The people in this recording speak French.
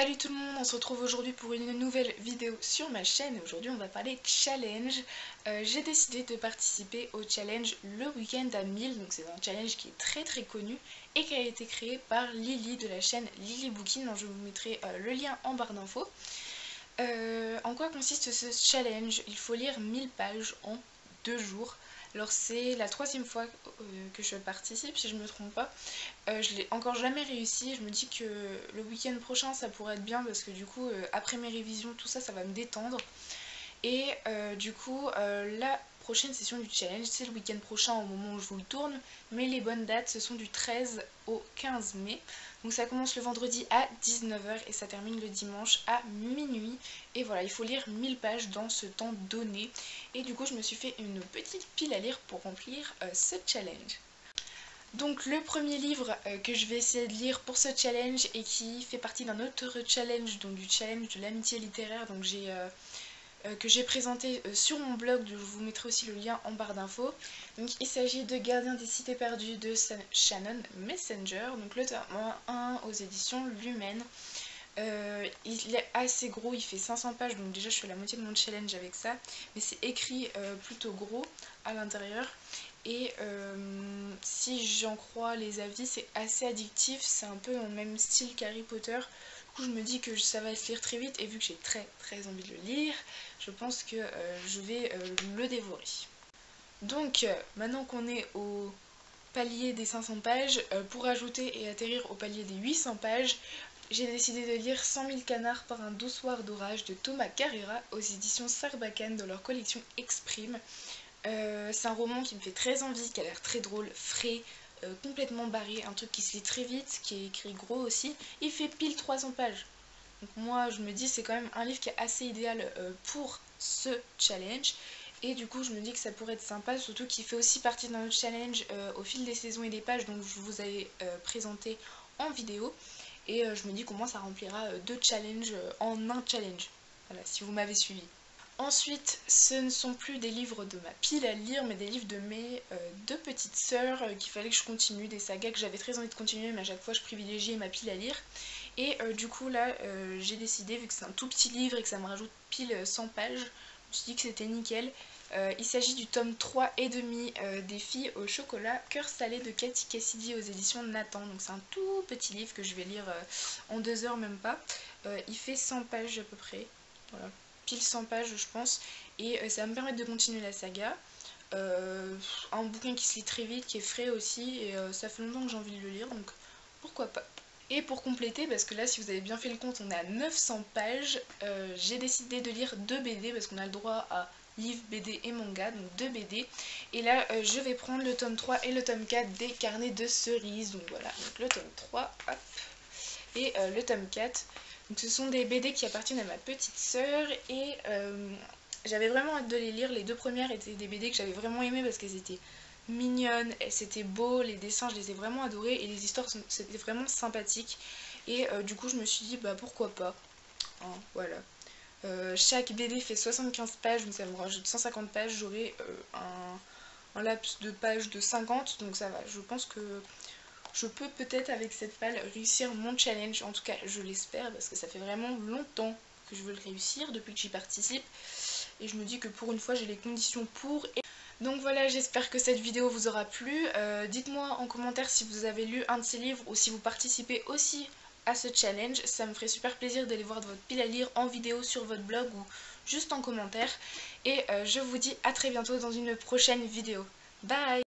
Salut tout le monde, on se retrouve aujourd'hui pour une nouvelle vidéo sur ma chaîne. Aujourd'hui on va parler challenge. J'ai décidé de participer au challenge Le Week-end à 1000. Donc c'est un challenge qui est très connu et qui a été créé par Lily de la chaîne Lily Booking. Donc je vous mettrai le lien en barre d'infos. En quoi consiste ce challenge? Il faut lire 1000 pages en 2 jours. Alors c'est la troisième fois que je participe, si je me trompe pas. Je l'ai encore jamais réussi. Je me dis que le week-end prochain ça pourrait être bien parce que du coup après mes révisions tout ça, ça va me détendre. Et du coup la prochaine session du challenge c'est le week-end prochain au moment où je vous le tourne, mais les bonnes dates ce sont du 13 au 15 mai. Donc ça commence le vendredi à 19 h et ça termine le dimanche à minuit. Et voilà, il faut lire 1000 pages dans ce temps donné. Et du coup je me suis fait une petite pile à lire pour remplir ce challenge. Donc le premier livre que je vais essayer de lire pour ce challenge et qui fait partie d'un autre challenge, donc du challenge de l'amitié littéraire, donc que j'ai présenté sur mon blog, je vous mettrai aussi le lien en barre d'infos. Donc il s'agit de Gardien des cités perdues de Shannon Messenger, donc le tome 1 aux éditions Lumen. Il est assez gros, il fait 500 pages, donc déjà je fais la moitié de mon challenge avec ça, mais c'est écrit plutôt gros à l'intérieur. Et si j'en crois les avis, c'est assez addictif, c'est un peu dans le même style qu'Harry Potter. Du coup je me dis que ça va se lire très vite et vu que j'ai très envie de le lire, je pense que je vais le dévorer. Donc maintenant qu'on est au palier des 500 pages, pour ajouter et atterrir au palier des 800 pages, j'ai décidé de lire 100 000 canards par un doux soir d'orage de Thomas Carrera aux éditions Sarbacane dans leur collection Exprime. C'est un roman qui me fait très envie, qui a l'air très drôle, frais, complètement barré, un truc qui se lit très vite, qui est écrit gros aussi. Il fait pile 300 pages. Donc moi je me dis c'est quand même un livre qui est assez idéal pour ce challenge. Et du coup je me dis que ça pourrait être sympa, surtout qu'il fait aussi partie d'un autre challenge au fil des saisons et des pages, donc je vous avais présenté en vidéo. Et je me dis qu'au moins ça remplira 2 challenges en un challenge. Voilà, si vous m'avez suivi. Ensuite, ce ne sont plus des livres de ma pile à lire, mais des livres de mes deux petites sœurs qu'il fallait que je continue, des sagas que j'avais très envie de continuer, mais à chaque fois je privilégiais ma pile à lire. Et du coup là, j'ai décidé, vu que c'est un tout petit livre et que ça me rajoute pile 100 pages, je me suis dit que c'était nickel. Il s'agit du tome 3 et demi des filles au chocolat, cœur salé de Cathy Cassidy aux éditions Nathan. Donc c'est un tout petit livre que je vais lire en 2 heures même pas. Il fait 100 pages à peu près, voilà. Pile 100 pages je pense, et ça va me permettre de continuer la saga. Un bouquin qui se lit très vite, qui est frais aussi, et ça fait longtemps que j'ai envie de le lire, donc pourquoi pas. Et pour compléter, parce que là si vous avez bien fait le compte on est à 900 pages, j'ai décidé de lire 2 BD, parce qu'on a le droit à livres, BD et manga, donc 2 BD. Et là je vais prendre le tome 3 et le tome 4 des carnets de cerises, donc voilà, donc le tome 3, hop, et le tome 4. Donc ce sont des BD qui appartiennent à ma petite sœur et j'avais vraiment hâte de les lire. Les 2 premières étaient des BD que j'avais vraiment aimées parce qu'elles étaient mignonnes, c'était beau, les dessins je les ai vraiment adorés et les histoires c'était vraiment sympathique. Et du coup je me suis dit bah pourquoi pas, hein, voilà. Chaque BD fait 75 pages, donc ça me rajoute 150 pages, j'aurai un laps de pages de 50, donc ça va, je pense que je peux peut-être avec cette palle réussir mon challenge, en tout cas je l'espère parce que ça fait vraiment longtemps que je veux le réussir depuis que j'y participe et je me dis que pour une fois j'ai les conditions pour. Donc voilà, j'espère que cette vidéo vous aura plu. Dites-moi en commentaire si vous avez lu un de ces livres ou si vous participez aussi à ce challenge, ça me ferait super plaisir d'aller voir votre pile à lire en vidéo sur votre blog ou juste en commentaire. Et je vous dis à très bientôt dans une prochaine vidéo. Bye!